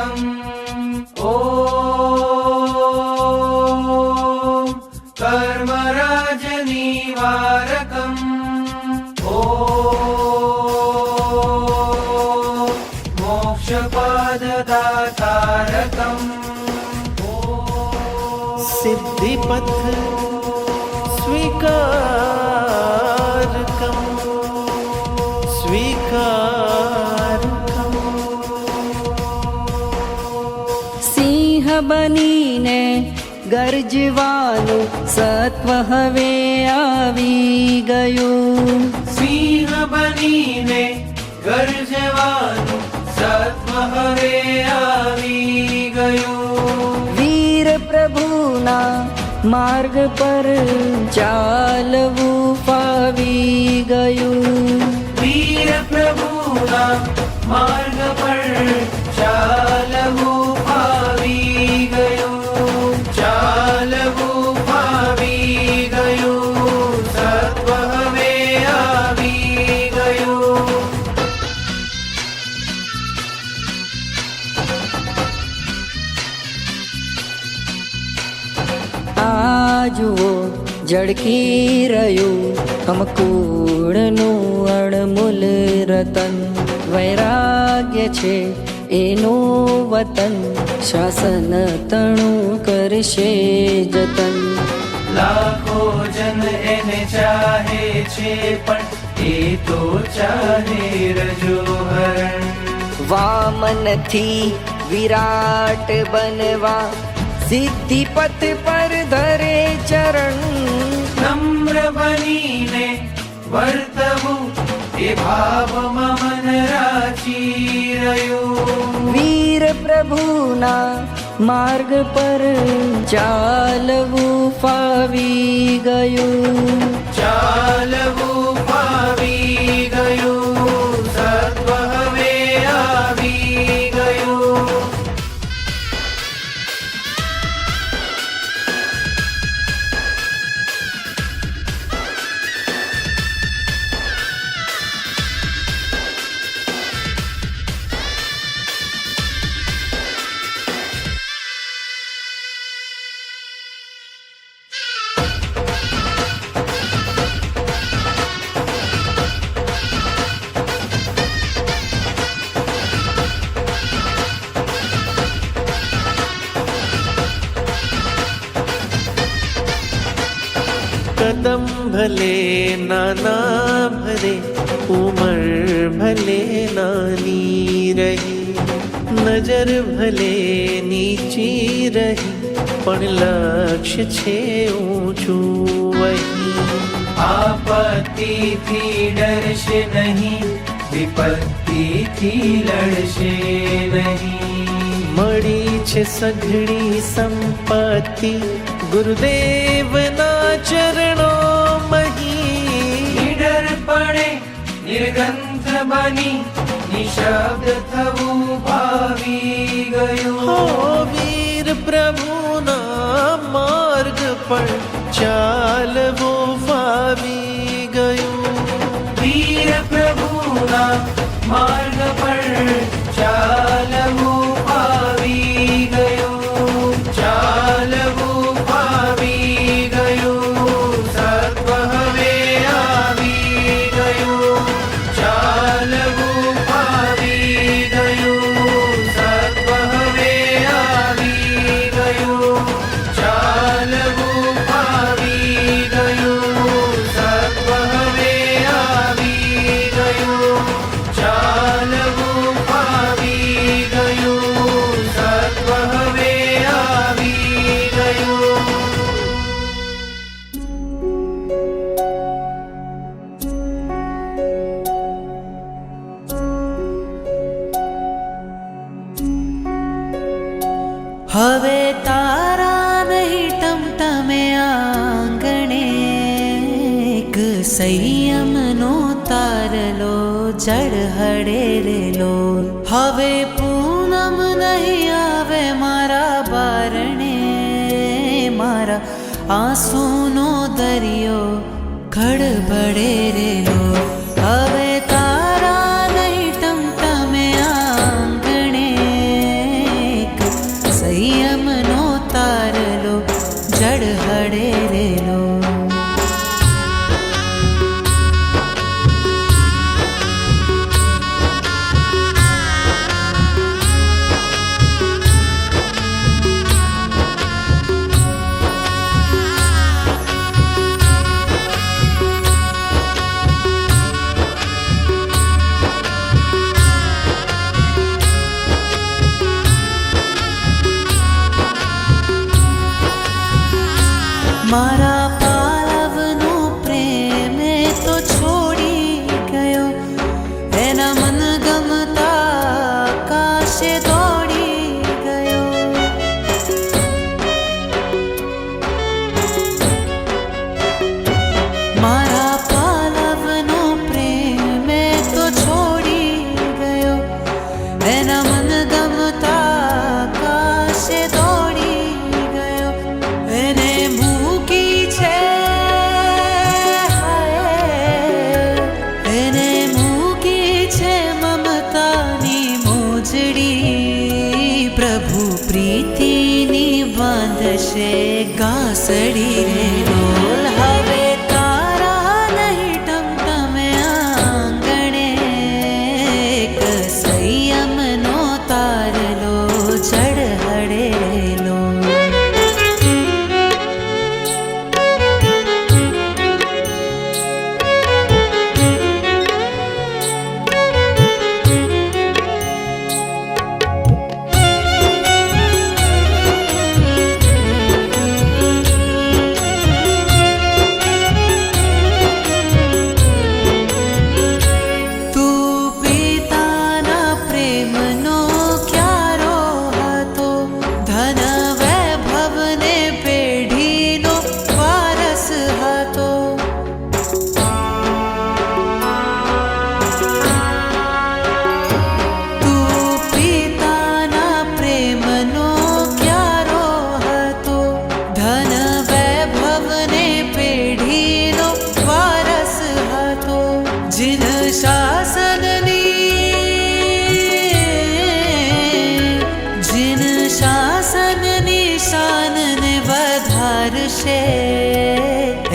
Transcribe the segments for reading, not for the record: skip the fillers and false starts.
ॐ कर्मराजनिवारकम् ॐ मोक्षपददातारकम् सिद्धिपथ स्वीकारकम् સિંહ બનીને ગર્જવાનું સત્વ હવે આવી ગયું. સિંહ બનીને ગર્જવાનું સત્વ હવે આવી ગયું. વીર પ્રભુના માર્ગ પર ચાલવું ફાવી ગયું. વીર પ્રભુના માર્ગ પર ચાલવું ફાવી ગયું. ચાલવું ફાવી ગયું. સત્વ હવે આવી ગયું. આ જુઓ ઝળકી રહ્યું અમકૂળનું અણમૂલ રતન. વૈરાગ્ય છે એનું વતન, શાસન તણું કરશે જતન. લાખો જન એને ચાહે છે પણ એ તો ચાહે રજોહરણ. વામનથી વિરાટ બનવા સિદ્ધિપથ પર ધરે ચરણ. નમ્ર બનીને વર્તવું એ ભાવમાં મન રાચી રહ્યું. વીર પ્રભુના માર્ગ પર ચાલવું ફાવી ગયું. ચાલવું ફાવી ગયું. સત્વ હવે આવી ગયું. कदम भले नाना भरे, उमर भले नानी रही, नजर भले નીચી રહી, પણ લક્ષ્ય છે ઊંચું વહી. આપત્તિથી ડરશે નહીં, વિપત્તિથી લડશે નહીં. મળી છે સઘળી સંપત્તિ ગુરુદેવના ચરણો મહી. નિડરપણે નિર્ગંધ બની નિશબ્દ થવું ભાવી ગયું. હો વીર પ્રભુના માર્ગ પર ચાલવું ફાવી ગયું. વીર પ્રભુના માર્ગ પર ચાલવું ફાવી ગયું. ચાલવું ફાવી ગયું. સત્વ હવે આવી ગયું. ચાલવું ફાવી ગયું. સત્વ હવે આવી ગયું. ચાલવું ફાવી ગયું. સત્વ હવે આવી ગયું. ચાલવું ફાવી ગયું. સત્વ હવે આવી ગયું. હવે તારા નહીં ટમટમે આંગણે, એક સંયમનો તારલો જળ હડેરેલો. હવે પૂનમ નહીં આવે મારા બારણે, મારા આંસુનો દરિયો ખડબડેરેલો. હવે તારા નહીં ટમટમે આંગણે, વચ્ચે ગાસડી રે ઢોલ હવે તારા નહીં ટમટમે આંગણે એક સંયમનો તારલો ઝળહળેલો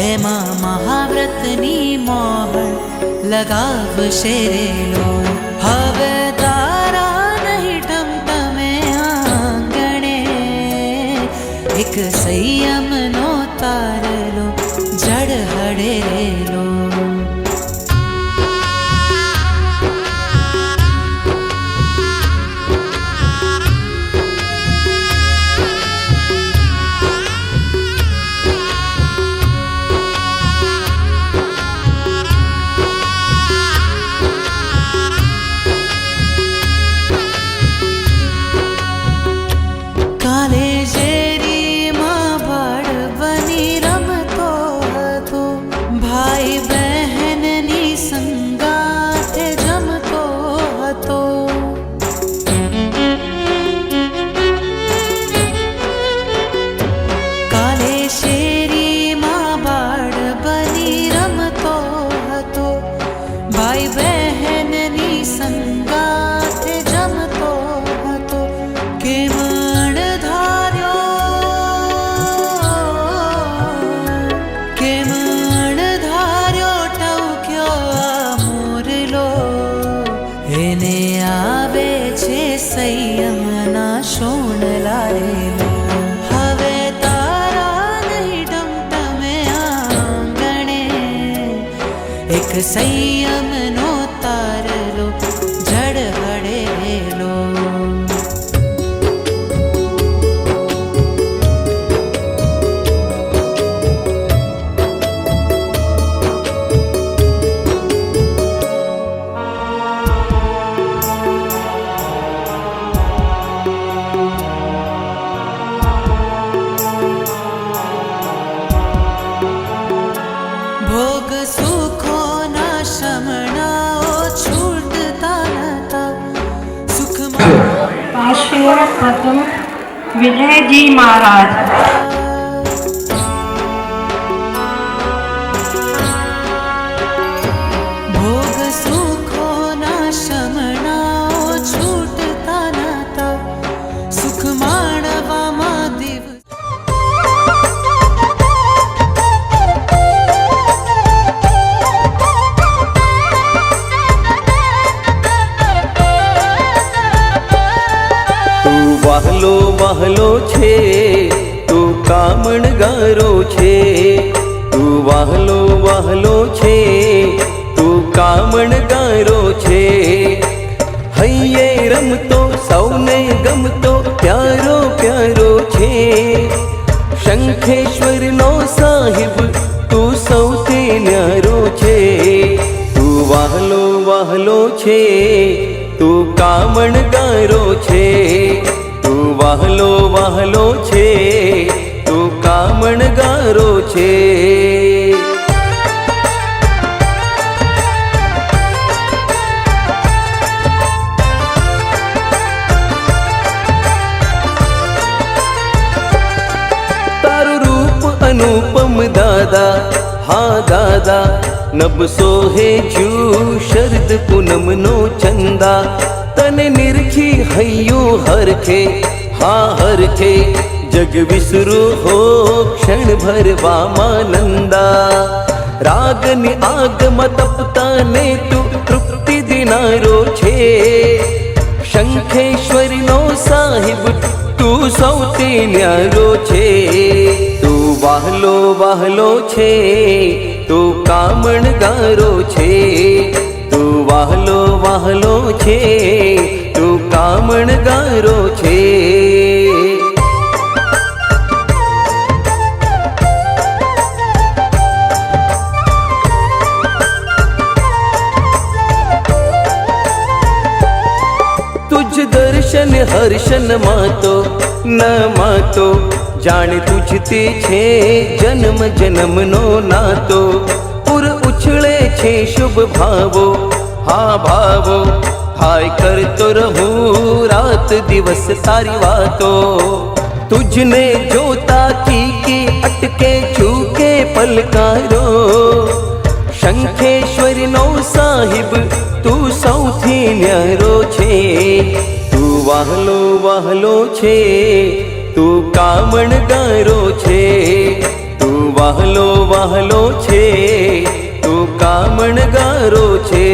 એમાં મહાવ્રતની મોહર લગાવશે રેલો હવે તારા નહીં ટમટમે આંગણે એક સંયમનો તારલો ઝળહળેલો સંયમના શોણલા રેલો હવે તારા નહીં ટમટમે આંગણે એક સંયમનો તારલો ઝળહળેલો प्रथम विजय जी महाराज भोग सुखो ना शमनाओ छूटता नता सुख माणवामा दिव વહલો વહલો છે તું કામણગારો છે તું વહલો વહલો છે તું કામણગારો છે હૈયે રમતો સૌને ગમતો પ્યારો પ્યારો છે શંખેશ્વરનો સાહિબ તું સૌથી ન્યારો છે તું વહલો વહલો છે તું કામણગારો છે તું વહલો વહલો છે તું કામણગારો છે તારું રૂપ અનુપમ દાદા હા દાદા નબ સોહે જુ શરદ પૂનમનો ચંદા તને નિરખી હૈયું હરખે હા હરખે જગ વિસરો હો ક્ષણ ભરવામાં નંદા રાગની આગમાં તપતાને તું તૃપ્તિ દેનારો છે શંખેશ્વરીનો સાહિબ તું સૌથી ન્યારો છે તું વાહલો વાહલો છે તું કામણગારો છે તું વાહલો વાહલો છે તું કામણગારો છે तुझ दर्शन हर्षन मातो न मातो जाने तुझते छे जन्म जन्म नो नातो पुर उछळे छे शुभ भावो हाँ भावो हाय करतो रहूं रात दिवस तारी वातो तुझने जोता की अटके चूके पलकारो शंखेश्वरी नो साहिब તું સૌથી ન્યારો છે તું વાહલો વાહલો છે તું કામણગારો છે તું વાહલો વાહલો છે તું કામણગારો છે